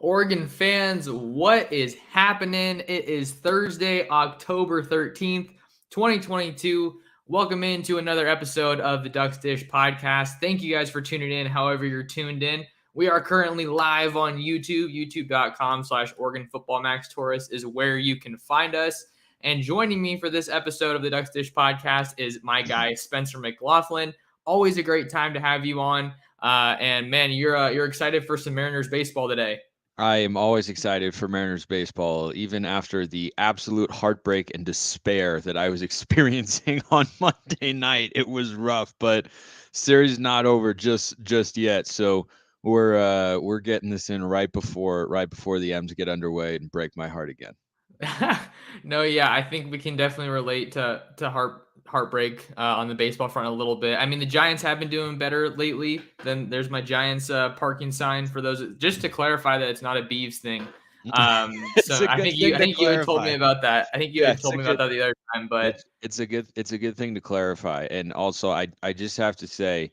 Oregon fans, what is happening? It is Thursday, October 13th, 2022. Welcome into another episode of the Ducks Dish podcast. Thank you guys for tuning in, however you're tuned in. We are currently live on YouTube. YouTube.com/Oregon Football Max Torres is where you can find us. And joining me for this episode of the Ducks Dish podcast is my guy, Spencer McLaughlin. Always a great time to have you on. And man, you're excited for some Mariners baseball today. I am always excited for Mariners baseball, even after the absolute heartbreak and despair that I was experiencing on Monday night. It was rough, but series not over just yet. So we're getting this in right before the M's get underway and break my heart again. No, yeah, I think we can definitely relate to heartbreak on the baseball front a little bit. I mean, the Giants have been doing better lately. Then there's my Giants parking sign for those. Just to clarify that it's not a Beavs thing. It's So a good I thing think to you had told me clarify. about that. I think you Yeah, had it's told a me about good that the other time. But it's a good thing to clarify. And also I just have to say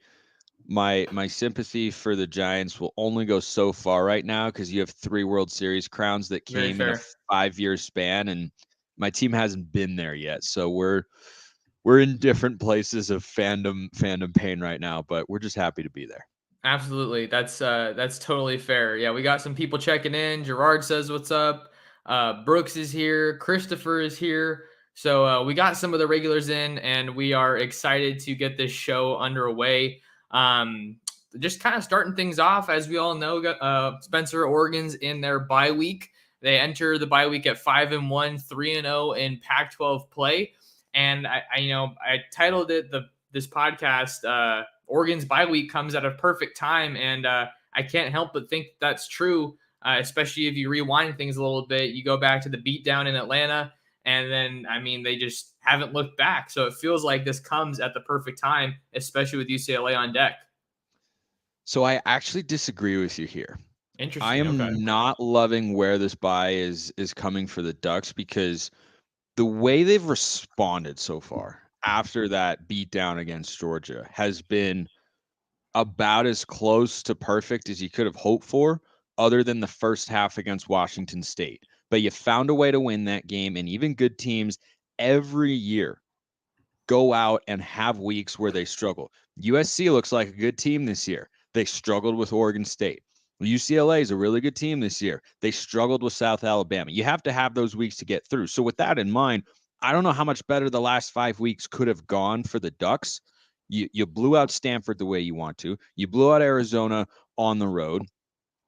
my sympathy for the Giants will only go so far right now because you have 3 World Series crowns that very came in a fair. 5-year span, and my team hasn't been there yet. So we're in different places of fandom pain right now, but we're just happy to be there. Absolutely. That's totally fair. Yeah, we got some people checking in. Gerard says what's up. Brooks is here. Christopher is here. So we got some of the regulars in, and we are excited to get this show underway. Um, just kind of starting things off, as we all know, Spencer, Oregon's in their bye week. They enter the bye week at 5-1, 3-0 in Pac-12 play, and I titled it this podcast. Oregon's bye week comes at a perfect time, and I can't help but think that's true. Especially if you rewind things a little bit, you go back to the beatdown in Atlanta, and then they just haven't looked back. So it feels like this comes at the perfect time, especially with UCLA on deck. So I actually disagree with you here. I Interesting. Okay. am not loving where this buy is coming for the Ducks because the way they've responded so far after that beatdown against Georgia has been about as close to perfect as you could have hoped for, other than the first half against Washington State. But you found a way to win that game, and even good teams every year go out and have weeks where they struggle. USC looks like a good team this year. They struggled with Oregon State. UCLA is a really good team this year. They struggled with South Alabama. You have to have those weeks to get through. So with that in mind, I don't know how much better the last 5 weeks could have gone for the Ducks. You blew out Stanford the way you want to. You blew out Arizona on the road.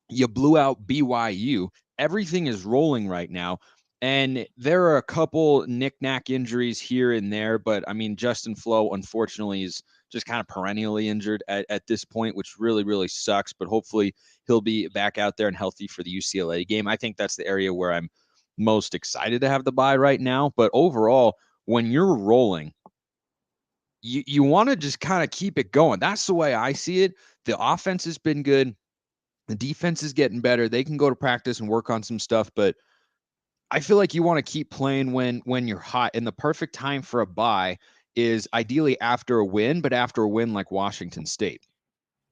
You blew out BYU. Everything is rolling right now. And there are a couple knick-knack injuries here and there, but I mean, Justin Flo, unfortunately, is just kind of perennially injured at this point, which really, really sucks. But hopefully he'll be back out there and healthy for the UCLA game. I think that's the area where I'm most excited to have the bye right now. But overall, when you're rolling, you want to just kind of keep it going. That's the way I see it. The offense has been good. The defense is getting better. They can go to practice and work on some stuff, but I feel like you want to keep playing when you're hot. And the perfect time for a bye is ideally after a win, but after a win like Washington State.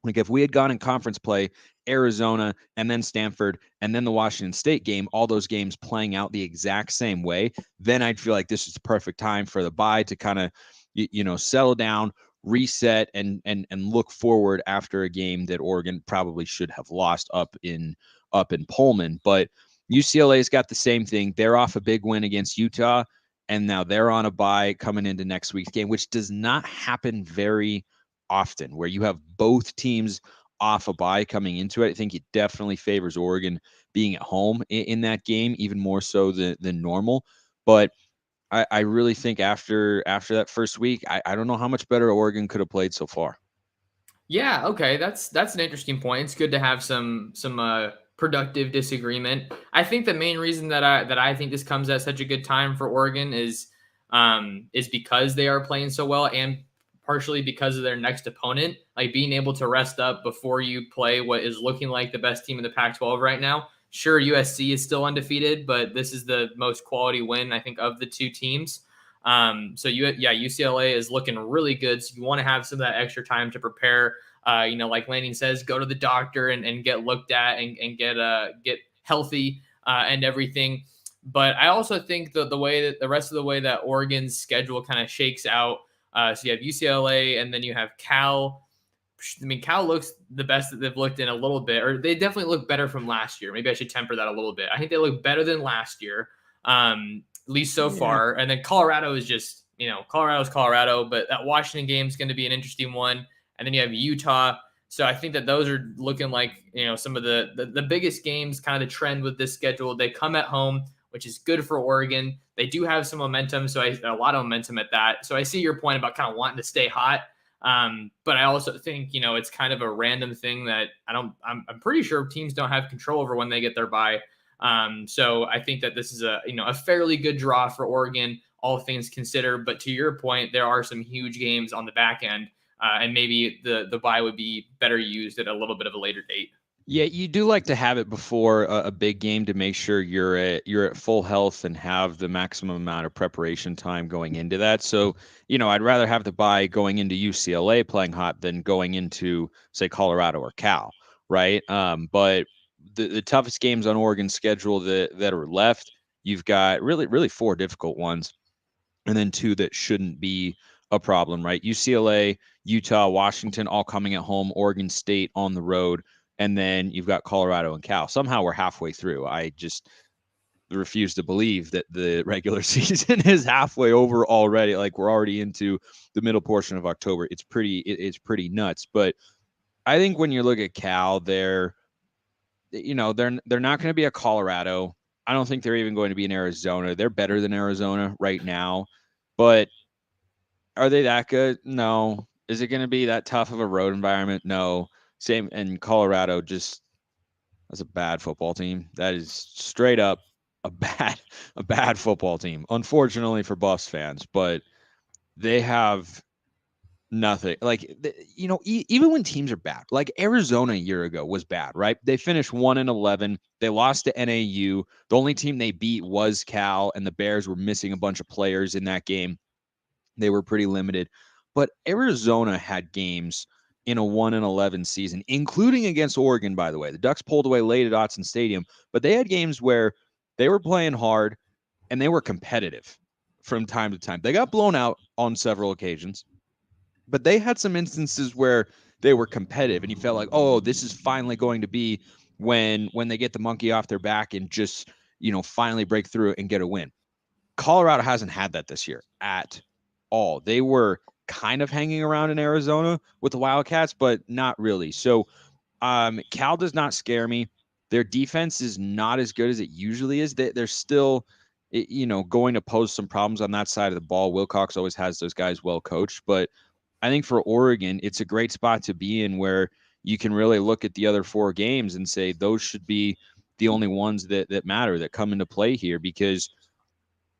Like if we had gone in conference play, Arizona and then Stanford and then the Washington State game, all those games playing out the exact same way, then I'd feel like this is the perfect time for the bye to kind of settle down, reset, and look forward after a game that Oregon probably should have lost up in Pullman. But UCLA's got the same thing. They're off a big win against Utah, and now they're on a bye coming into next week's game, which does not happen very often, where you have both teams off a bye coming into it. I think it definitely favors Oregon being at home in that game, even more so than normal. But I really think after that first week, I don't know how much better Oregon could have played so far. Yeah, okay, that's an interesting point. It's good to have some productive disagreement. I think the main reason that I think this comes at such a good time for Oregon is because they are playing so well, and partially because of their next opponent. Like being able to rest up before you play what is looking like the best team in the Pac-12 right now. Sure, USC is still undefeated, but this is the most quality win I think of the two teams. UCLA is looking really good. So you want to have some of that extra time to prepare. Like Landing says, go to the doctor and get looked at and get healthy and everything. But I also think that the way that the rest of the way that Oregon's schedule kind of shakes out. So you have UCLA and then you have Cal. I mean, Cal looks the best that they've looked in a little bit, or they definitely look better from last year. Maybe I should temper that a little bit. I think they look better than last year, at least so Yeah. far. And then Colorado is just, Colorado's Colorado, but that Washington game is going to be an interesting one. And then you have Utah. So I think that those are looking like, some of the biggest games, kind of the trend with this schedule. They come at home, which is good for Oregon. They do have some momentum, so a lot of momentum at that. So I see your point about kind of wanting to stay hot. But I also think, it's kind of a random thing that I'm pretty sure teams don't have control over when they get their bye. So I think that this is a fairly good draw for Oregon, all things considered. But to your point, there are some huge games on the back end, and maybe the bye would be better used at a little bit of a later date. Yeah, you do like to have it before a big game to make sure you're at full health and have the maximum amount of preparation time going into that. So, I'd rather have the bye going into UCLA playing hot than going into, say, Colorado or Cal, right? But the toughest games on Oregon's schedule that are left, you've got really four difficult ones, and then two that shouldn't be a problem, right? UCLA, Utah, Washington, all coming at home, Oregon State on the road, and then you've got Colorado and Cal. Somehow we're halfway through. I just refuse to believe that the regular season is halfway over already. Like we're already into the middle portion of October. It's pretty nuts. But I think when you look at Cal, they're not going to be a Colorado. I don't think they're even going to be in Arizona. They're better than Arizona right now, but are they that good? No. Is it going to be that tough of a road environment? No. Same in Colorado. Just that's a bad football team. That is straight up a bad football team. Unfortunately for Buffs fans, but they have nothing. Like even when teams are bad, like Arizona a year ago was bad, right? They finished 1-11. They lost to NAU. The only team they beat was Cal, and the Bears were missing a bunch of players in that game. They were pretty limited. But Arizona had games in a 1-11 season, including against Oregon, by the way. The Ducks pulled away late at Autzen Stadium, but they had games where they were playing hard and they were competitive from time to time. They got blown out on several occasions, but they had some instances where they were competitive and you felt like, oh, this is finally going to be when they get the monkey off their back and just, finally break through and get a win. Colorado hasn't had that this year at all. They were kind of hanging around in Arizona with the Wildcats, but not really. So Cal does not scare me. Their defense is not as good as it usually is. They're still, going to pose some problems on that side of the ball. Wilcox always has those guys well coached, but I think for Oregon, it's a great spot to be in where you can really look at the other four games and say those should be the only ones that matter, that come into play here, because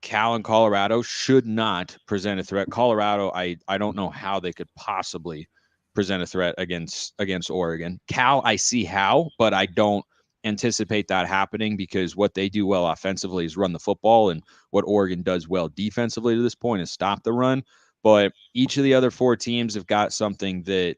Cal and Colorado should not present a threat. Colorado, I don't know how they could possibly present a threat against Oregon. Cal, I see how, but I don't anticipate that happening because what they do well offensively is run the football, and what Oregon does well defensively to this point is stop the run. But each of the other four teams have got something that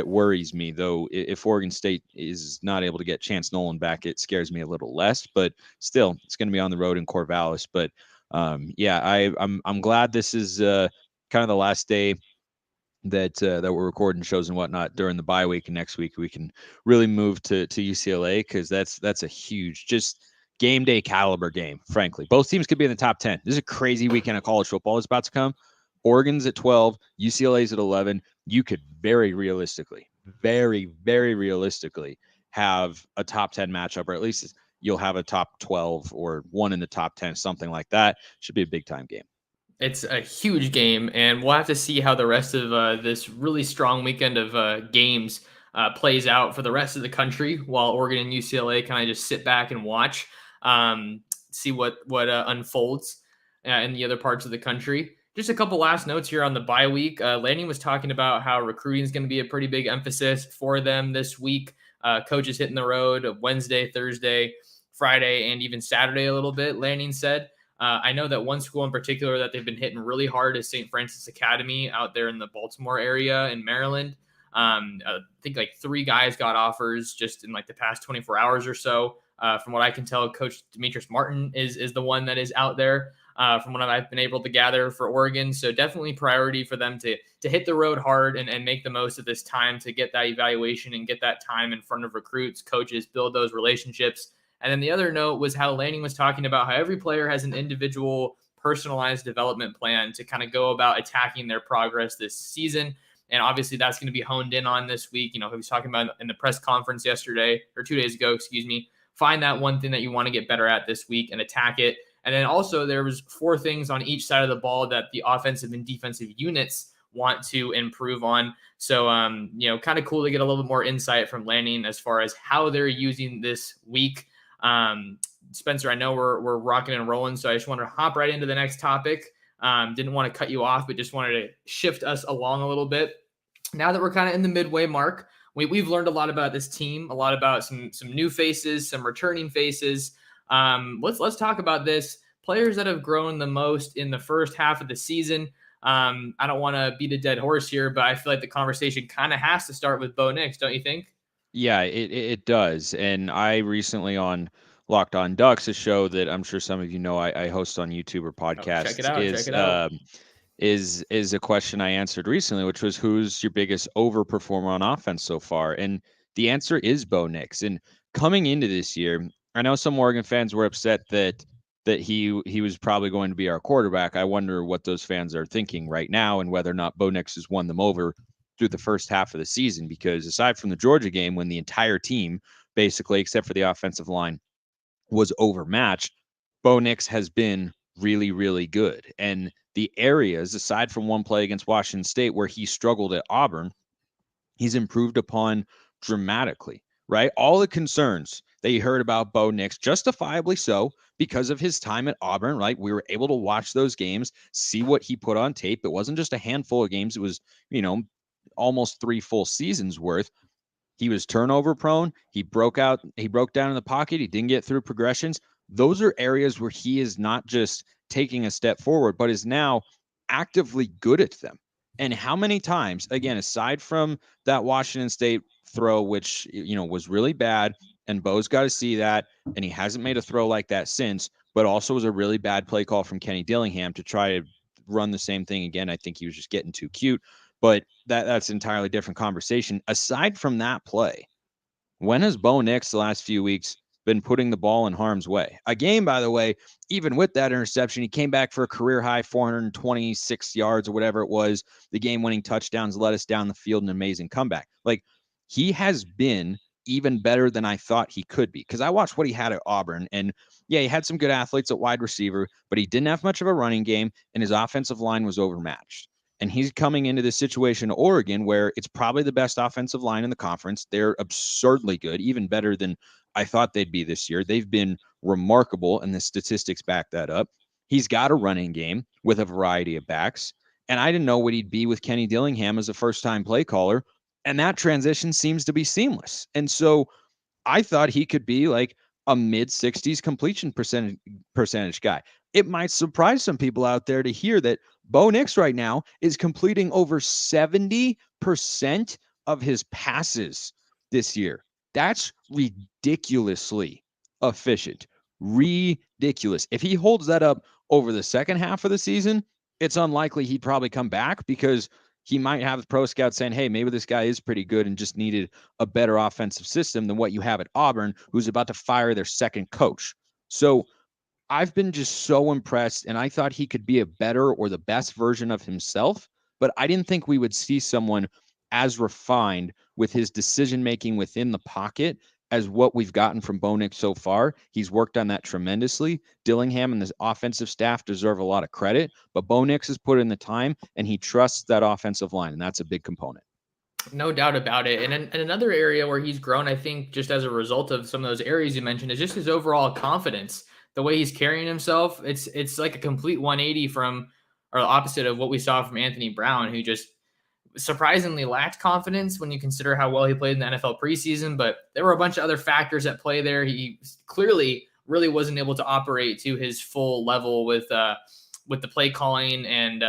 worries me, though. If Oregon State is not able to get Chance Nolan back, it scares me a little less, but still it's going to be on the road in Corvallis. But I'm glad this is kind of the last day that we're recording shows and whatnot during the bye week, and next week we can really move to UCLA, because that's a huge, just game day caliber game. Frankly, both teams could be in the top 10. This is a crazy weekend of college football is about to come. Oregon's at 12, UCLA's at 11. You could very realistically have a top 10 matchup, or at least you'll have a top 12 or one in the top 10, something like that. Should be a big time game. It's a huge game, and we'll have to see how the rest of this really strong weekend of games plays out for the rest of the country, while Oregon and UCLA kind of just sit back and watch, see what unfolds in the other parts of the country. Just a couple last notes here on the bye week. Lanning was talking about how recruiting is going to be a pretty big emphasis for them this week. Coaches hitting the road Wednesday, Thursday, Friday, and even Saturday a little bit, Lanning said. I know that one school in particular that they've been hitting really hard is St. Francis Academy out there in the Baltimore area in Maryland. I think like 3 guys got offers just in like the past 24 hours or so. From what I can tell, Coach Demetrius Martin is the one that is out there. From what I've been able to gather for Oregon. So definitely priority for them to hit the road hard and make the most of this time to get that evaluation and get that time in front of recruits, coaches, build those relationships. And then the other note was how Lanning was talking about how every player has an individual personalized development plan to kind of go about attacking their progress this season. And obviously that's going to be honed in on this week. He was talking about in the press conference yesterday or 2 days ago, find that one thing that you want to get better at this week and attack it. And then also there was 4 things on each side of the ball that the offensive and defensive units want to improve on. So, kind of cool to get a little bit more insight from Lanning as far as how they're using this week. Spencer, I know we're rocking and rolling, so I just want to hop right into the next topic. Didn't want to cut you off, but just wanted to shift us along a little bit. Now that we're kind of in the midway mark, we've learned a lot about this team, a lot about some new faces, some returning faces. Let's talk about this. Players that have grown the most in the first half of the season. I don't want to beat a dead horse here, but I feel like the conversation kind of has to start with Bo Nix, don't you think? Yeah, it does. And I recently on Locked On Ducks, a show that I'm sure some of you know I host on YouTube or Oh, check it podcasts, out. Check it out. Is a question I answered recently, which was who's your biggest overperformer on offense so far? And the answer is Bo Nix. And coming into this year, I know some Oregon fans were upset that he was probably going to be our quarterback. I wonder what those fans are thinking right now and whether or not Bo Nix has won them over through the first half of the season. Because aside from the Georgia game, when the entire team, basically, except for the offensive line, was overmatched, Bo Nix has been really, really good. And the areas, aside from one play against Washington State where he struggled at Auburn, he's improved upon dramatically, right? All the concerns that you heard about Bo Nix, justifiably so, because of his time at Auburn, right? We were able to watch those games, see what he put on tape. It wasn't just a handful of games, it was, almost 3 full seasons worth. He was turnover prone. He broke down in the pocket. He didn't get through progressions. Those are areas where he is not just taking a step forward, but is now actively good at them. And how many times, again, aside from that Washington State throw, which, was really bad, and Bo's got to see that, and he hasn't made a throw like that since, but also was a really bad play call from Kenny Dillingham to try to run the same thing again. I think he was just getting too cute. But that's an entirely different conversation. Aside from that play, when has Bo Nix the last few weeks been putting the ball in harm's way? A game, by the way, even with that interception, he came back for a career high 426 yards or whatever it was. The game-winning touchdowns led us down the field, an amazing comeback. Like, he has been even better than I thought he could be. Because I watched what he had at Auburn, and yeah, he had some good athletes at wide receiver, but he didn't have much of a running game, and his offensive line was overmatched. And he's coming into this situation in Oregon where it's probably the best offensive line in the conference. They're absurdly good, even better than I thought they'd be this year. They've been remarkable, and the statistics back that up. He's got a running game with a variety of backs. And I didn't know what he'd be with Kenny Dillingham as a first-time play caller. And that transition seems to be seamless. And so I thought he could be like a mid-60s completion percentage guy. It might surprise some people out there to hear that Bo Nix right now is completing over 70% of his passes this year. That's ridiculously efficient. Ridiculous. If he holds that up over the second half of the season, it's unlikely he'd probably come back because he might have pro scouts saying, hey, maybe this guy is pretty good and just needed a better offensive system than what you have at Auburn, who's about to fire their second coach. So I've been just so impressed, and I thought he could be a better or the best version of himself, but I didn't think we would see someone as refined with his decision-making within the pocket as what we've gotten from Bo Nix so far. He's worked on that tremendously. Dillingham and the offensive staff deserve a lot of credit, but Bo Nix has put in the time, and he trusts that offensive line, and that's a big component. No doubt about it. And another area where he's grown, I think, just as a result of some of those areas you mentioned, is just his overall confidence. The way he's carrying himself, it's like a complete 180 from, or the opposite of what we saw from Anthony Brown, who just surprisingly lacked confidence when you consider how well he played in the NFL preseason. But there were a bunch of other factors at play there. He clearly really wasn't able to operate to his full level with the play calling and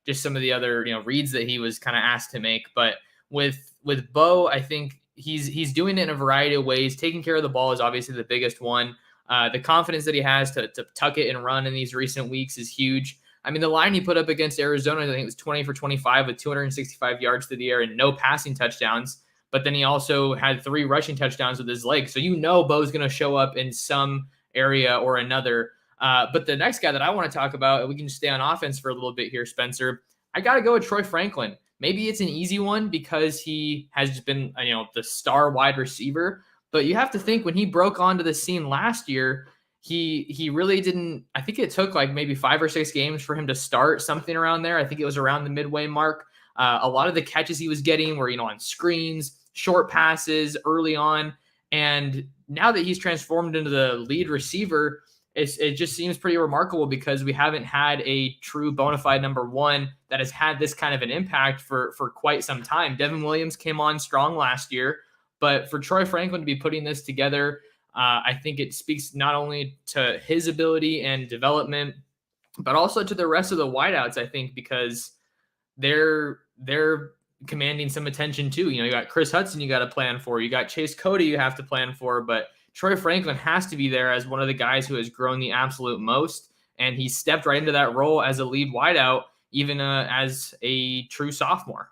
just some of the other reads that he was kind of asked to make. But with Bo, I think he's doing it in a variety of ways. Taking care of the ball is obviously the biggest one. The confidence that he has to tuck it and run in these recent weeks is huge. I mean, the line he put up against Arizona, I think it was 20 for 25 with 265 yards through the air and no passing touchdowns. But then he also had 3 rushing touchdowns with his legs. So Bo's going to show up in some area or another. But the next guy that I want to talk about, and we can just stay on offense for a little bit here, Spencer. I got to go with Troy Franklin. Maybe it's an easy one because he has just been, the star wide receiver. But you have to think when he broke onto the scene last year, he really didn't. I think it took like maybe 5 or 6 games for him to start, something around there. I think it was around the midway mark. A lot of the catches he was getting were, on screens, short passes early on. And now that he's transformed into the lead receiver, it just seems pretty remarkable because we haven't had a true bona fide number one that has had this kind of an impact for quite some time. Devin Williams came on strong last year, but for Troy Franklin to be putting this together, I think it speaks not only to his ability and development, but also to the rest of the wideouts, I think, because they're commanding some attention too. You got Chris Hudson you got to plan for. You got Chase Cody you have to plan for, but Troy Franklin has to be there as one of the guys who has grown the absolute most, and he stepped right into that role as a lead wideout, even as a true sophomore.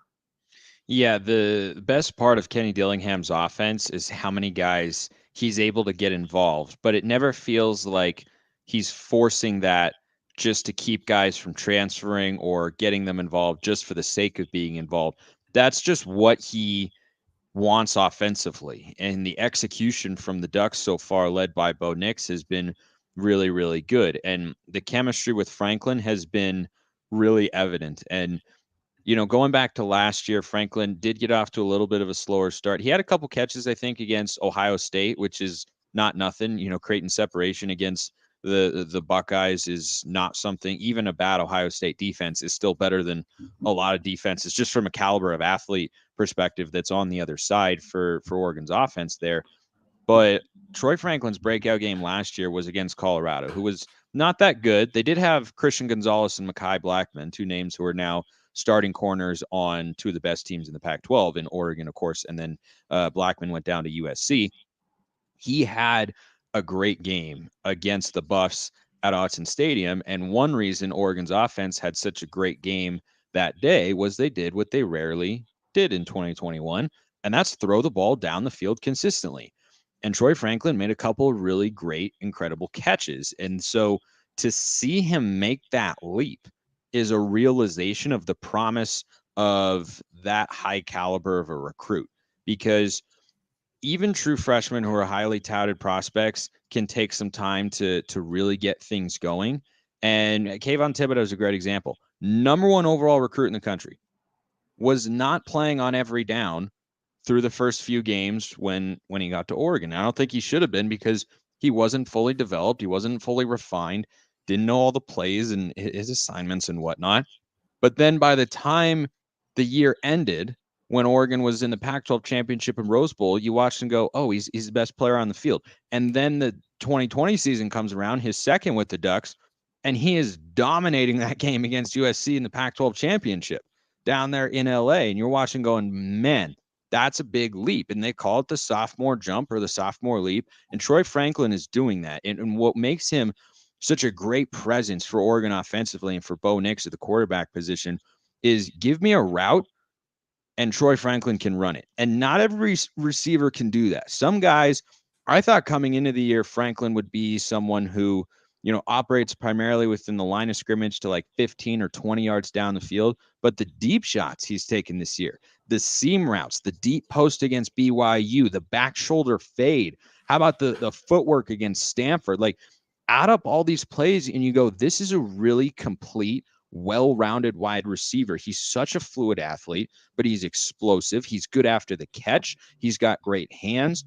Yeah, the best part of Kenny Dillingham's offense is how many guys he's able to get involved, but it never feels like he's forcing that just to keep guys from transferring or getting them involved just for the sake of being involved. That's just what he wants offensively. And the execution from the Ducks so far, led by Bo Nix, has been really, really good. And the chemistry with Franklin has been really evident. And going back to last year, Franklin did get off to a little bit of a slower start. He had a couple catches, I think, against Ohio State, which is not nothing. Creating separation against the Buckeyes is not something. Even a bad Ohio State defense is still better than a lot of defenses, just from a caliber of athlete perspective that's on the other side for Oregon's offense there. But Troy Franklin's breakout game last year was against Colorado, who was not that good. They did have Christian Gonzalez and Mekhi Blackman, 2 names who are now starting corners on 2 of the best teams in the Pac-12, in Oregon, of course, and then Blackman went down to USC. He had a great game against the Buffs at Autzen Stadium, and one reason Oregon's offense had such a great game that day was they did what they rarely did in 2021, and that's throw the ball down the field consistently. And Troy Franklin made a couple of really great, incredible catches. And so to see him make that leap is a realization of the promise of that high caliber of a recruit, because even true freshmen who are highly touted prospects can take some time to really get things going. And Kayvon Thibodeau is a great example. Number 1 overall recruit in the country, was not playing on every down through the first few games when he got to Oregon. I don't think he should have been, because he wasn't fully developed. He wasn't fully refined, didn't know all the plays and his assignments and whatnot. But then by the time the year ended, when Oregon was in the Pac-12 championship and Rose Bowl, you watched and go, oh, he's the best player on the field. And then the 2020 season comes around, his second with the Ducks, and he is dominating that game against USC in the Pac-12 championship down there in LA. And you're watching going, man, that's a big leap. And they call it the sophomore jump or the sophomore leap. And Troy Franklin is doing that. And what makes him such a great presence for Oregon offensively and for Bo Nix at the quarterback position is give me a route and Troy Franklin can run it. And not every receiver can do that. Some guys, I thought coming into the year, Franklin would be someone who, operates primarily within the line of scrimmage to like 15 or 20 yards down the field. But the deep shots he's taken this year, the seam routes, the deep post against BYU, the back shoulder fade. How about the footwork against Stanford? Like, add up all these plays and you go, this is a really complete, well-rounded wide receiver. He's such a fluid athlete, but he's explosive. He's good after the catch. He's got great hands.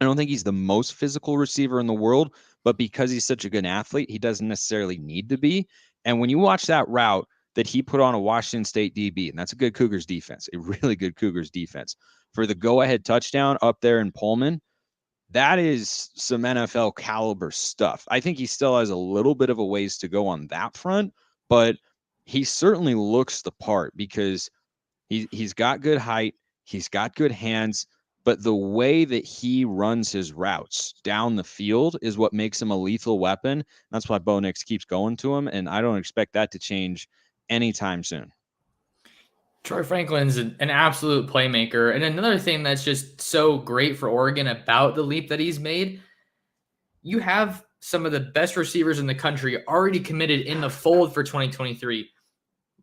I don't think he's the most physical receiver in the world, but because he's such a good athlete, he doesn't necessarily need to be. And when you watch that route that he put on a Washington State DB, and that's a good Cougars defense, a really good Cougars defense, for the go-ahead touchdown up there in Pullman, that is some NFL caliber stuff. I think he still has a little bit of a ways to go on that front, but he certainly looks the part because he's got good height. He's got good hands. but the way that he runs his routes down the field is what makes him a lethal weapon. That's why Bo Nix keeps going to him, and I don't expect that to change anytime soon. Troy Franklin's an absolute playmaker. And another thing that's just so great for Oregon about the leap that he's made, you have some of the best receivers in the country already committed in the fold for 2023,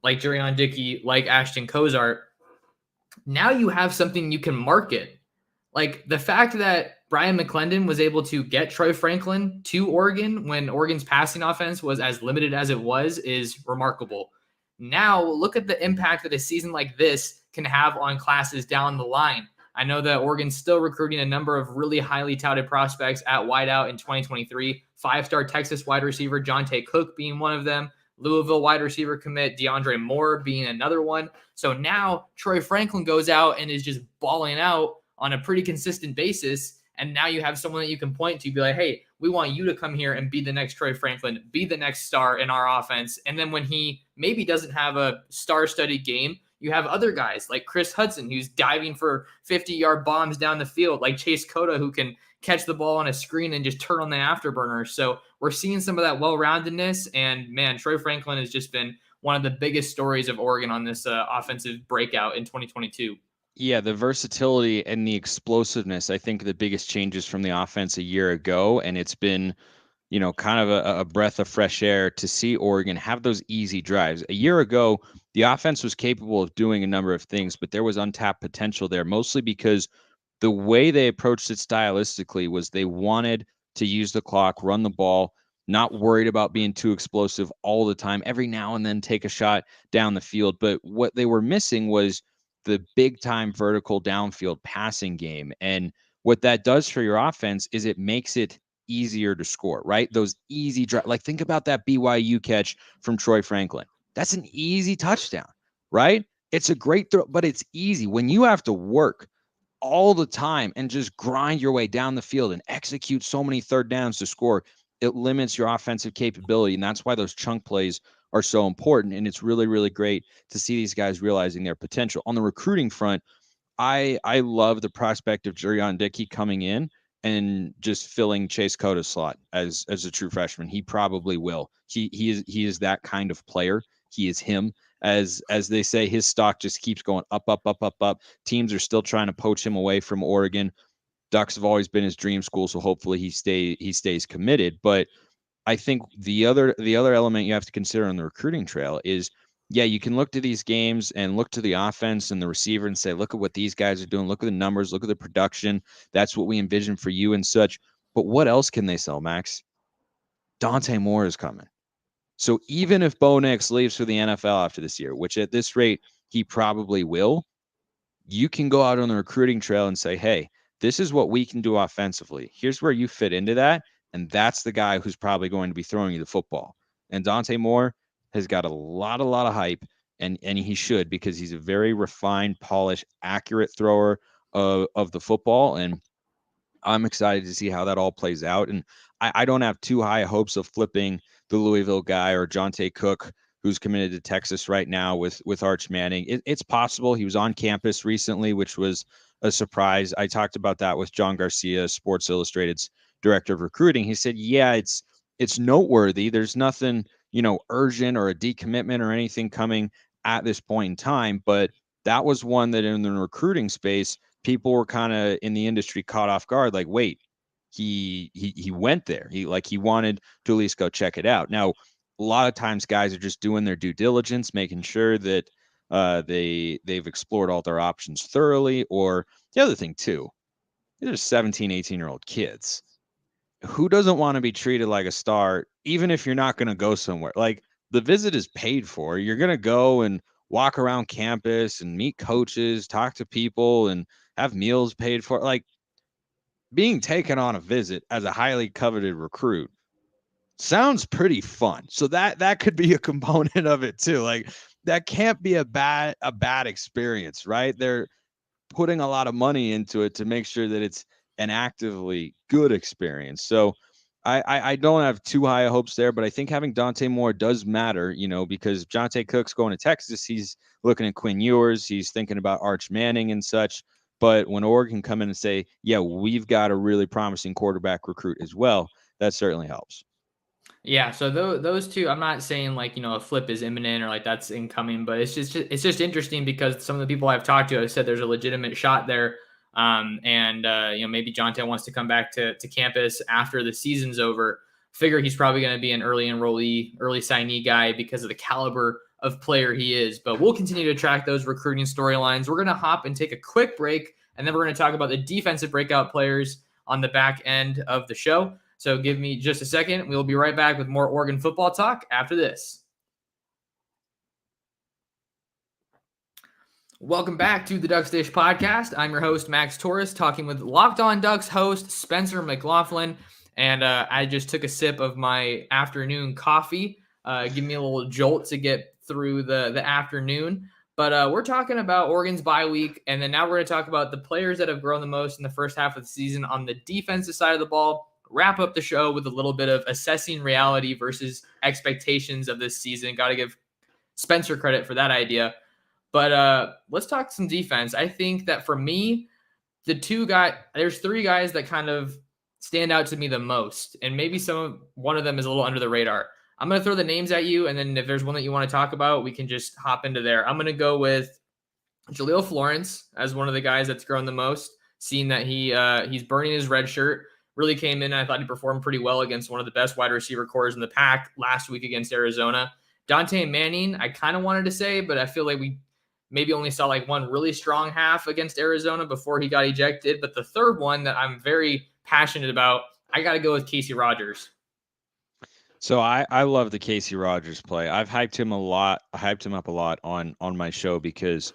like Jurion Dickey, like Ashton Kozart. Now you have something you can market. Like the fact that Brian McClendon was able to get Troy Franklin to Oregon when Oregon's passing offense was as limited as it was is remarkable. Now look at the impact that a season like this can have on classes down the line. I know that Oregon's still recruiting a number of really highly touted prospects at wideout in 2023. Five-star Texas wide receiver Jonte Cook being one of them. Louisville wide receiver commit DeAndre Moore being another one. So now Troy Franklin goes out and is just balling out on a pretty consistent basis. And now you have someone that you can point to, be like, hey, we want you to come here and be the next Troy Franklin, be the next star in our offense. And then when he maybe doesn't have a star-studded game, you have other guys like Chris Hudson, who's diving for 50-yard bombs down the field, like Chase Cota, who can catch the ball on a screen and just turn on the afterburner. So we're seeing some of that well-roundedness. And man, Troy Franklin has just been one of the biggest stories of Oregon on this offensive breakout in 2022. Yeah, the versatility and the explosiveness, I think the biggest changes from the offense a year ago. And it's been, kind of a breath of fresh air to see Oregon have those easy drives. A year ago, the offense was capable of doing a number of things, but there was untapped potential there, mostly because the way they approached it stylistically was they wanted to use the clock, run the ball, not worried about being too explosive all the time, every now and then take a shot down the field. But what they were missing was the big time vertical downfield passing game. And what that does for your offense is it makes it easier to score, right? Those easy like think about that BYU catch from Troy Franklin. That's an easy touchdown, right? It's a great throw, but it's easy. When you have to work all the time and just grind your way down the field and execute so many third downs to score, it limits your offensive capability. And that's why those chunk plays are so important. And it's really, really great to see these guys realizing their potential. On the recruiting front, I love the prospect of Jurion Dickey coming in and just filling Chase Cota's slot as a true freshman. He probably will. He is that kind of player. He is him. As they say, his stock just keeps going up, up, up, up, up. Teams are still trying to poach him away from Oregon. Ducks have always been his dream school, so hopefully he stays committed. But I think the other element you have to consider on the recruiting trail is, yeah, you can look to these games and look to the offense and the receiver and say, look at what these guys are doing. Look at the numbers. Look at the production. That's what we envision for you and such. But what else can they sell, Max? Dante Moore is coming. So even if Bo Nix leaves for the NFL after this year, which at this rate he probably will, you can go out on the recruiting trail and say, hey, this is what we can do offensively. Here's where you fit into that. And that's the guy who's probably going to be throwing you the football. And Dante Moore has got a lot of hype, and he should, because he's a very refined, polished, accurate thrower of the football. And I'm excited to see how that all plays out. And I don't have too high hopes of flipping the Louisville guy or Jonte Cook, who's committed to Texas right now with Arch Manning. It's possible. He was on campus recently, which was a surprise. I talked about that with John Garcia, Sports Illustrated's director of recruiting. He said, yeah, it's noteworthy. There's nothing, urgent or a decommitment or anything coming at this point in time. But that was one that in the recruiting space, people were kind of in the industry caught off guard. Like, wait, he went there. He wanted to at least go check it out. Now, a lot of times guys are just doing their due diligence, making sure that they've explored all their options thoroughly. Or the other thing too, these are 17, 18-year-old kids. Who doesn't want to be treated like a star, even if you're not going to go somewhere? Like, the visit is paid for. You're going to go and walk around campus and meet coaches, talk to people, and have meals paid for. Like, being taken on a visit as a highly coveted recruit sounds pretty fun. So that could be a component of it too. Like, that can't be a bad experience, right? They're putting a lot of money into it to make sure that it's an actively good experience. So I don't have too high hopes there, but I think having Dante Moore does matter, because Jonte Cook's going to Texas. He's looking at Quinn Ewers. He's thinking about Arch Manning and such. But when Oregon come in and say, yeah, we've got a really promising quarterback recruit as well, that certainly helps. Yeah, so those two, I'm not saying like a flip is imminent or like that's incoming, but it's just interesting because some of the people I've talked to have said there's a legitimate shot there, and maybe Jonte wants to come back to campus after the season's over. Figure he's probably going to be an early enrollee, early signee guy because of the caliber of player he is. But we'll continue to track those recruiting storylines. We're going to hop and take a quick break, and then we're going to talk about the defensive breakout players on the back end of the show. So give me just a second. We'll be right back with more Oregon football talk after this. Welcome back to the Ducks Dish podcast. I'm your host, Max Torres, talking with Locked On Ducks host, Spencer McLaughlin. And I just took a sip of my afternoon coffee. Give me a little jolt to get through the afternoon. But we're talking about Oregon's bye week. And then now we're going to talk about the players that have grown the most in the first half of the season on the defensive side of the ball. Wrap up the show with a little bit of assessing reality versus expectations of this season. Got to give Spencer credit for that idea. But let's talk some defense. I think that for me, there's three guys that kind of stand out to me the most, and maybe one of them is a little under the radar. I'm going to throw the names at you, and then if there's one that you want to talk about, we can just hop into there. I'm going to go with Jaleel Florence as one of the guys that's grown the most, seeing that he's burning his red shirt. Really came in, and I thought he performed pretty well against one of the best wide receiver cores in the pack last week against Arizona. Dante Manning, I kind of wanted to say, but I feel like we maybe only saw like one really strong half against Arizona before he got ejected. But the third one that I'm very passionate about, I got to go with Casey Rogers. So I love the Casey Rogers play. I've hyped him a lot. I hyped him up a lot on my show because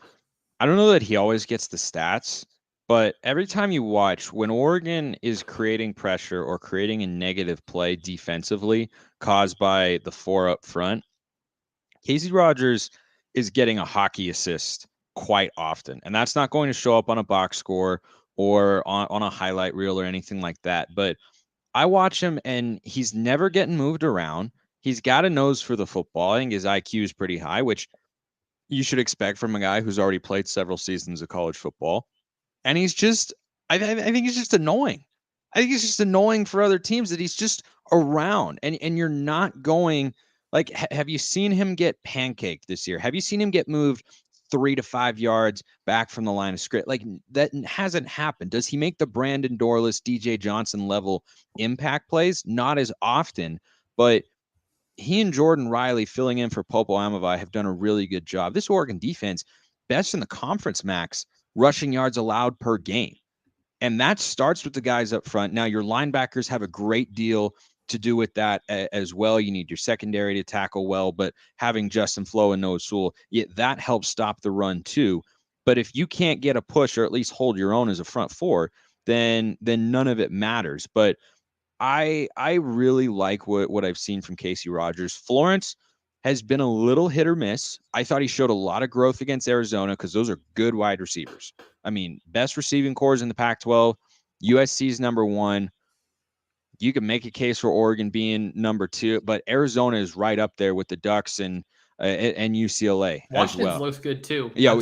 I don't know that he always gets the stats, but every time you watch, when Oregon is creating pressure or creating a negative play defensively caused by the four up front, Casey Rogers is getting a hockey assist quite often. And that's not going to show up on a box score or on a highlight reel or anything like that. But I watch him and he's never getting moved around. He's got a nose for the football. I think his IQ is pretty high, which you should expect from a guy who's already played several seasons of college football. And he's just, I think he's just annoying. I think he's just annoying for other teams that he's just around. And you're not going, like, have you seen him get pancaked this year? Have you seen him get moved 3 to 5 yards back from the line of scrimmage? Like, that hasn't happened. Does he make the Brandon Dorless, DJ Johnson level impact plays? Not as often, but he and Jordan Riley filling in for Popo Amavai have done a really good job. This Oregon defense, best in the conference, Max, rushing yards allowed per game. And that starts with the guys up front. Now, your linebackers have a great deal to do with that as well. You need your secondary to tackle well, but having Justin Flo and Noah Sewell, that helps stop the run too. But if you can't get a push or at least hold your own as a front four, then none of it matters. But I really like what I've seen from Casey Rogers. Florence has been a little hit or miss. I thought he showed a lot of growth against Arizona because those are good wide receivers. I mean, best receiving cores in the Pac-12. USC's number one. You can make a case for Oregon being number two, but Arizona is right up there with the Ducks and UCLA as Washington's well. looks good too. Yeah.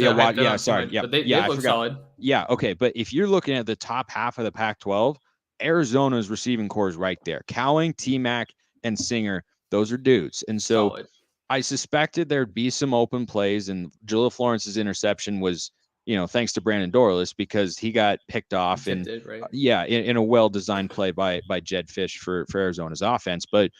Sorry. Much, but I look forgot. solid. Yeah. Okay. But if you're looking at the top half of the Pac-12, Arizona's receiving core is right there. Cowling, T-Mac, and Singer, those are dudes. And so Solid. I suspected there'd be some open plays, and Jaleel Florence's interception was, thanks to Brandon Dorless because he got picked off in a well-designed play by Jed Fish for Arizona's offense. But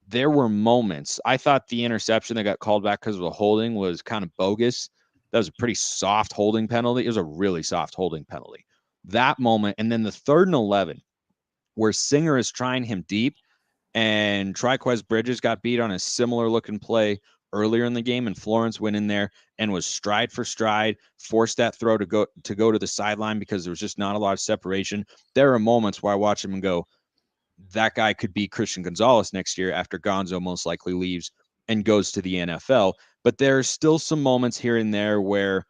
there were moments. I thought the interception that got called back because of a holding was kind of bogus. That was a pretty soft holding penalty. It was a really soft holding penalty. That moment, and then the 3rd and 11, where Singer is trying him deep, and Triquez Bridges got beat on a similar looking play earlier in the game, and Florence went in there and was stride for stride, forced that throw to go to the sideline because there was just not a lot of separation. There are moments where I watch him and go, that guy could be Christian Gonzalez next year after Gonzo most likely leaves and goes to the NFL. But there's still some moments here and there where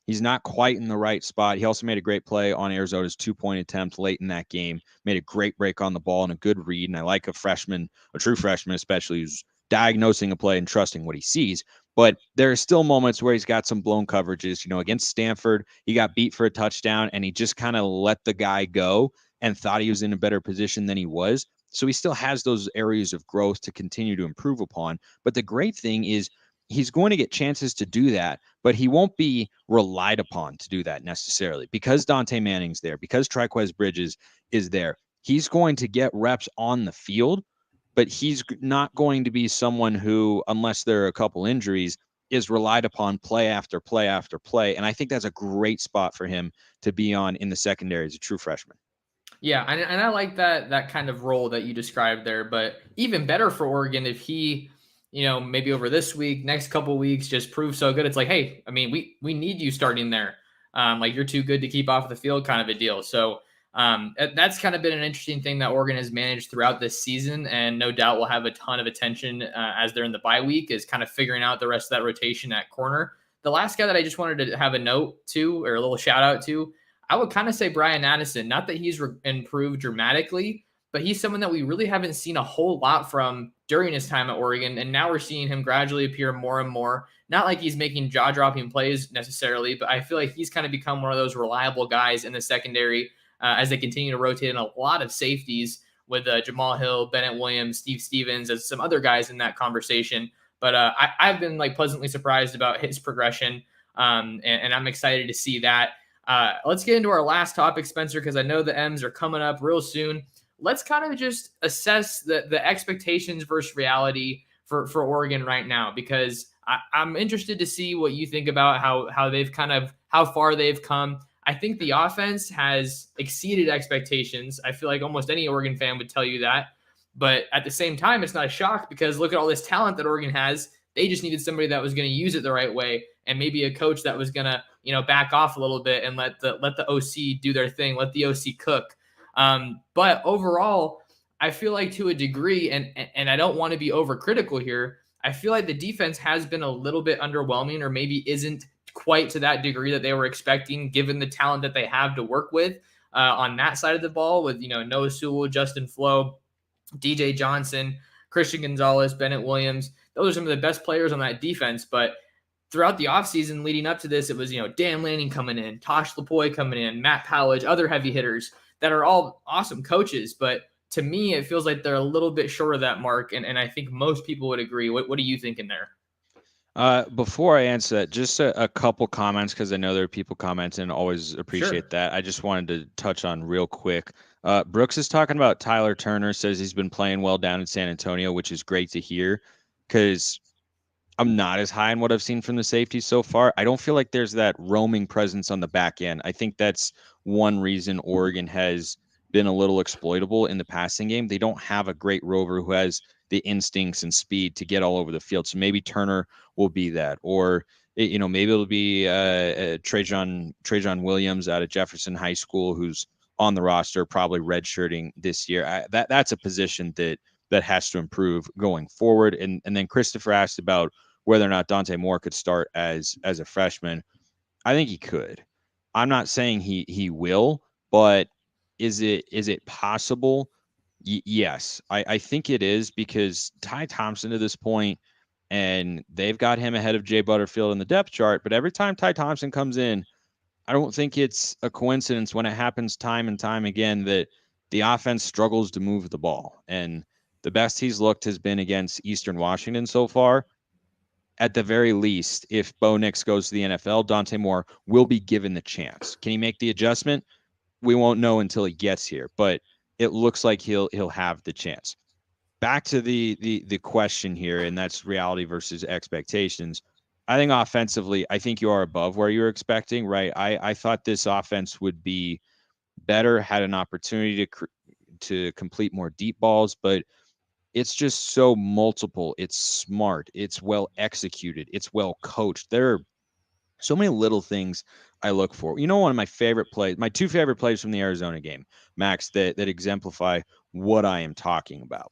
he's not quite in the right spot. He also made a great play on Arizona's 2-point attempt late in that game, made a great break on the ball and a good read. And I like a true freshman, especially, who's diagnosing a play and trusting what he sees. But there are still moments where he's got some blown coverages. Against Stanford, he got beat for a touchdown and he just kind of let the guy go and thought he was in a better position than he was. So he still has those areas of growth to continue to improve upon. But the great thing is he's going to get chances to do that, but he won't be relied upon to do that necessarily because Dante Manning's there, because Triquez Bridges is there. He's going to get reps on the field, but he's not going to be someone who, unless there are a couple injuries, is relied upon play after play after play. And I think that's a great spot for him to be on in the secondary as a true freshman. Yeah, and I like that kind of role that you described there. But even better for Oregon if he, maybe over this week, next couple weeks, just proves so good. It's like, hey, I mean, we need you starting there. Like you're too good to keep off the field, kind of a deal. So that's kind of been an interesting thing that Oregon has managed throughout this season, and no doubt will have a ton of attention as they're in the bye week, is kind of figuring out the rest of that rotation at corner. The last guy that I just wanted to have a note to, or a little shout out to, I would kind of say Brian Addison. Not that he's improved dramatically, but he's someone that we really haven't seen a whole lot from during his time at Oregon. And now we're seeing him gradually appear more and more. Not like he's making jaw-dropping plays necessarily, but I feel like he's kind of become one of those reliable guys in the secondary as they continue to rotate in a lot of safeties with Jamal Hill, Bennett Williams, Steve Stevens, as some other guys in that conversation. But I've been pleasantly surprised about his progression, and I'm excited to see that. Let's get into our last topic, Spencer, because I know the M's are coming up real soon. Let's kind of just assess the expectations versus reality for Oregon right now, because I'm interested to see what you think about how they've how far they've come. I think the offense has exceeded expectations. I feel like almost any Oregon fan would tell you that. But at the same time, it's not a shock because look at all this talent that Oregon has. They just needed somebody that was going to use it the right way, and maybe a coach that was going to, back off a little bit and let the OC do their thing, let the OC cook. But overall, I feel like to a degree, and I don't want to be overcritical here, I feel like the defense has been a little bit underwhelming, or maybe isn't quite to that degree that they were expecting, given the talent that they have to work with on that side of the ball with, Noah Sewell, Justin Flo, DJ Johnson, Christian Gonzalez, Bennett Williams. Those are some of the best players on that defense. But throughout the offseason leading up to this, it was, Dan Lanning coming in, Tosh Lapoy coming in, Matt Powledge, other heavy hitters that are all awesome coaches. But to me, it feels like they're a little bit short of that mark. And I think most people would agree. What do you think in there? Before I answer that, just a couple comments, because I know there are people commenting and always appreciate that. I just wanted to touch on real quick. Brooks is talking about Tyler Turner, says he's been playing well down in San Antonio, which is great to hear, because I'm not as high on what I've seen from the safeties so far. I don't feel like there's that roaming presence on the back end. I think that's one reason Oregon has been a little exploitable in the passing game. They don't have a great rover who has the instincts and speed to get all over the field. So maybe Turner will be that, or maybe it'll be Trajan Williams out of Jefferson High School, who's on the roster, probably redshirting this year. That's a position that has to improve going forward. And then Christopher asked about whether or not Dante Moore could start as a freshman. I think he could. I'm not saying he will, but is it possible? Yes, I think it is, because Ty Thompson to this point, and they've got him ahead of Jay Butterfield in the depth chart. But every time Ty Thompson comes in, I don't think it's a coincidence when it happens time and time again that the offense struggles to move the ball. And the best he's looked has been against Eastern Washington so far. At the very least, if Bo Nix goes to the NFL, Dante Moore will be given the chance. Can he make the adjustment? We won't know until he gets here, but it looks like he'll have the chance. Back to the question here, and that's reality versus expectations. I think offensively, I think you are above where you're expecting, right? I thought this offense would be better, had an opportunity to complete more deep balls, but it's just so multiple. It's smart. It's well executed. It's well coached. There are so many little things I look for. One of my favorite plays, my two favorite plays from the Arizona game, Max, that exemplify what I am talking about.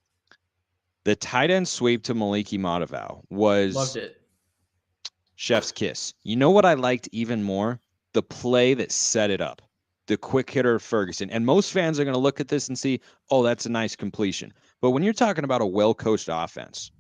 The tight end sweep to Maliki Matavao Loved was it. chef's kiss. You know what I liked even more? The play that set it up. The quick hitter Ferguson. And most fans are going to look at this and see, oh, that's a nice completion. But when you're talking about a well-coached offense,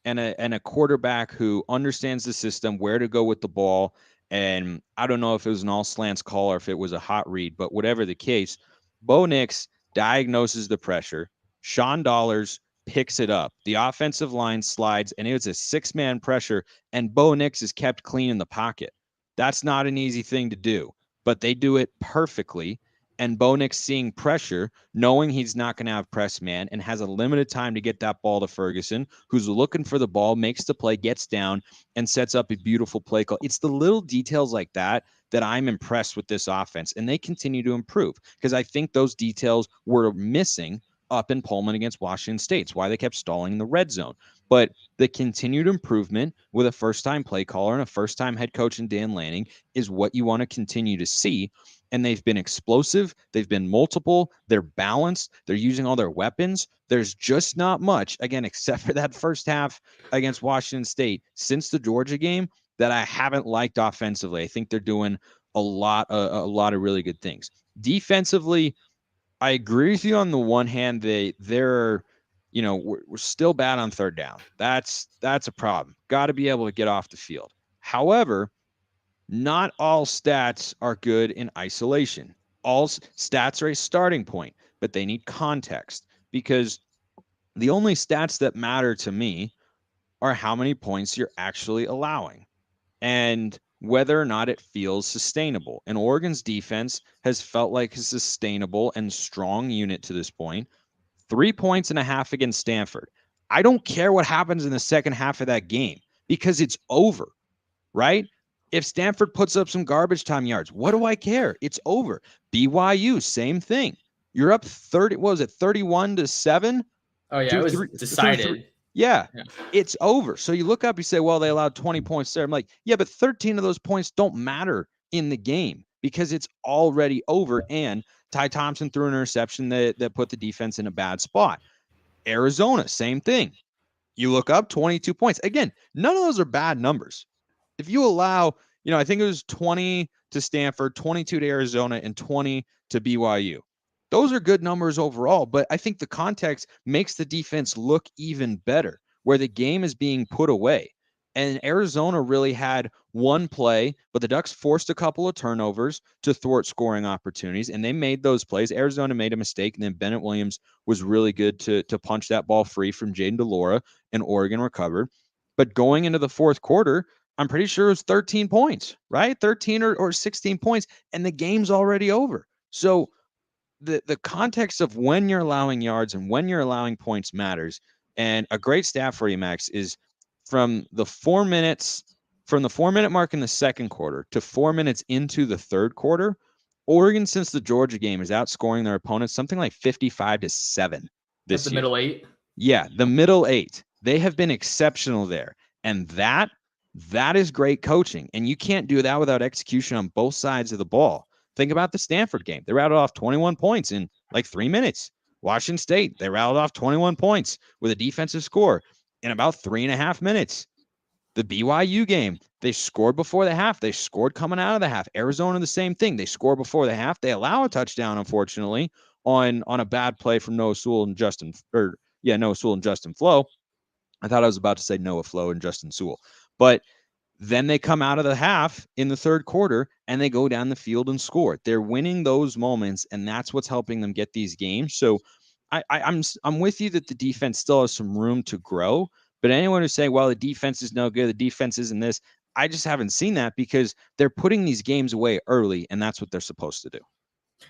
and a quarterback who understands the system, where to go with the ball. And I don't know if it was an all slants call or if it was a hot read, but whatever the case, Bo Nix diagnoses the pressure. Sean Dollars picks it up. The offensive line slides, and it was a 6-man pressure, and Bo Nix is kept clean in the pocket. That's not an easy thing to do, but they do it perfectly. And Bo Nix seeing pressure, knowing he's not going to have press man, and has a limited time to get that ball to Ferguson, who's looking for the ball, makes the play, gets down, and sets up a beautiful play call. It's the little details like that that I'm impressed with this offense, and they continue to improve because I think those details were missing up in Pullman against Washington State. It's why they kept stalling in the red zone. But the continued improvement with a first-time play caller and a first-time head coach in Dan Lanning is what you want to continue to see. And they've been explosive. They've been multiple. They're balanced. They're using all their weapons. There's just not much, again, except for that first half against Washington State since the Georgia game that I haven't liked offensively. I think they're doing a lot of really good things. Defensively, I agree with you on the one hand. They're we're still bad on third down. That's a problem. Got to be able to get off the field. However, not all stats are good in isolation. All stats are a starting point, but they need context because the only stats that matter to me are how many points you're actually allowing and whether or not it feels sustainable. And Oregon's defense has felt like a sustainable and strong unit to this point. 3.5 points against Stanford. I don't care what happens in the second half of that game because it's over, right? If Stanford puts up some garbage time yards, what do I care? It's over. BYU, same thing. You're up 30, what was it, 31-7? Oh yeah, it was Through three. decided. Yeah, Yeah. it's over. So you look up, you say, well, they allowed 20 points there. I'm like, yeah, but 13 of those points don't matter in the game because it's already over. And Ty Thompson threw an interception that put the defense in a bad spot. Arizona, same thing. You look up 22 points. Again, none of those are bad numbers. If you allow, I think it was 20 to Stanford, 22 to Arizona, and 20 to BYU. Those are good numbers overall, but I think the context makes the defense look even better where the game is being put away. And Arizona really had one play, but the Ducks forced a couple of turnovers to thwart scoring opportunities, and they made those plays. Arizona made a mistake, and then Bennett Williams was really good to punch that ball free from Jaden DeLora, and Oregon recovered. But going into the fourth quarter, I'm pretty sure it was 13 points, right? 13 or 16 points, and the game's already over. So the context of when you're allowing yards and when you're allowing points matters. And a great stat for you, Max, is from the 4-minute mark in the second quarter to 4 minutes into the third quarter, Oregon, since the Georgia game, is outscoring their opponents something like 55-7 That's the this year. middle eight. Yeah, the middle eight. They have been exceptional there. And that is great coaching. And you can't do that without execution on both sides of the ball. Think about the Stanford game. They rattled off 21 points in like 3 minutes. Washington State, they rattled off 21 points with a defensive score in about 3.5 minutes. The BYU game, they scored before the half. They scored coming out of the half. Arizona, the same thing. They score before the half. They allow a touchdown, unfortunately, on a bad play from Noah Sewell and Justin Flo. I thought I was about to say Noah Flo and Justin Sewell. But then they come out of the half in the third quarter and they go down the field and score. They're winning those moments, and that's what's helping them get these games. So I'm with you that the defense still has some room to grow. But anyone who's saying, well, the defense is no good, the defense isn't this, I just haven't seen that because they're putting these games away early, and that's what they're supposed to do.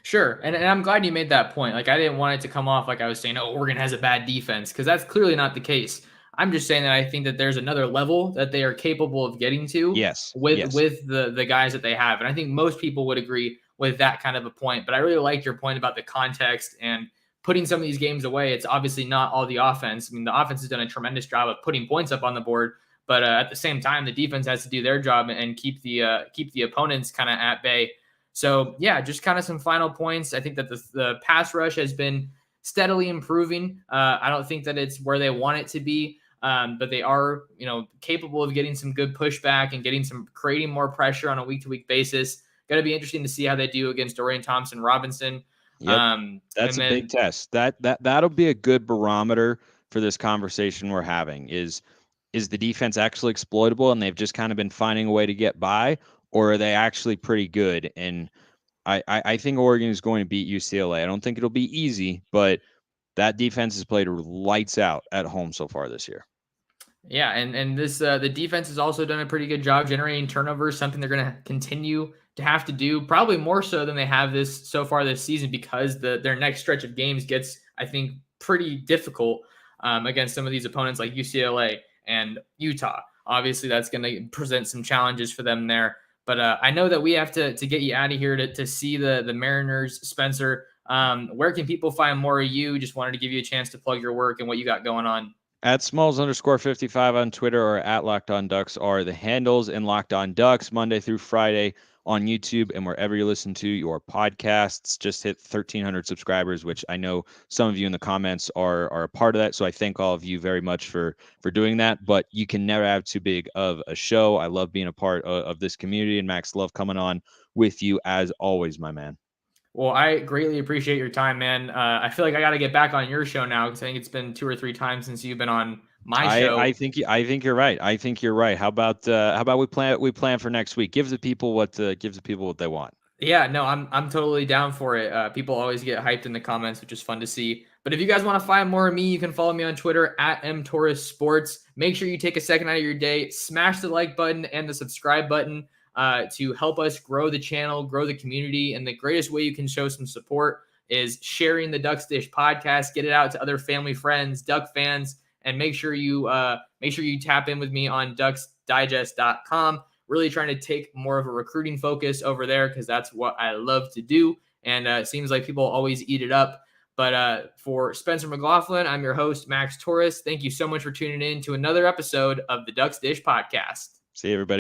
Sure. And I'm glad you made that point. Like, I didn't want it to come off like I was saying, oh, Oregon has a bad defense, because that's clearly not the case. I'm just saying that I think that there's another level that they are capable of getting to Yes. with the guys that they have. And I think most people would agree with that kind of a point. But I really like your point about the context and putting some of these games away. It's obviously not all the offense. I mean, the offense has done a tremendous job of putting points up on the board. But at the same time, the defense has to do their job and keep the opponents kind of at bay. So, yeah, just kind of some final points. I think that the pass rush has been steadily improving. I don't think that it's where they want it to be, but they are, capable of getting some good pushback and creating more pressure on a week-to-week basis. Going to be interesting to see how they do against Dorian Thompson-Robinson. Yep. That's a big test. That'll be a good barometer for this conversation we're having is is the defense actually exploitable and they've just kind of been finding a way to get by, or are they actually pretty good? And I think Oregon is going to beat UCLA. I don't think it'll be easy, but that defense has played lights out at home so far this year. Yeah, and this the defense has also done a pretty good job generating turnovers, something they're going to continue to have to do, probably more so than they have this so far this season, because their next stretch of games gets, I think, pretty difficult against some of these opponents like UCLA and Utah. Obviously, that's going to present some challenges for them there. But I know that we have to get you out of here to see the Mariners, Spencer. Where can people find more of you? Just wanted to give you a chance to plug your work and what you got going on. At Smalls_55 on Twitter or at Locked On Ducks are the handles, and Locked On Ducks Monday through Friday on YouTube and wherever you listen to your podcasts. Just hit 1,300 subscribers, which I know some of you in the comments are a part of that. So I thank all of you very much for doing that. But you can never have too big of a show. I love being a part of this community, and Max, love coming on with you as always, my man. Well, I greatly appreciate your time, man. I feel like I got to get back on your show now because I think it's been 2 or 3 times since you've been on my show. I think you're right. I think you're right. How about we plan for next week? Give the people what they want. Yeah, no, I'm totally down for it. People always get hyped in the comments, which is fun to see. But if you guys want to find more of me, you can follow me on Twitter at mtorresports. Make sure you take a second out of your day, smash the like button and the subscribe button to help us grow the channel, grow the community. And the greatest way you can show some support is sharing the Ducks Dish podcast. Get it out to other family, friends, Duck fans, and make sure you tap in with me on ducksdigest.com. Really trying to take more of a recruiting focus over there because that's what I love to do. And it seems like people always eat it up. But for Spencer McLaughlin, I'm your host, Max Torres. Thank you so much for tuning in to another episode of the Ducks Dish podcast. See you, everybody.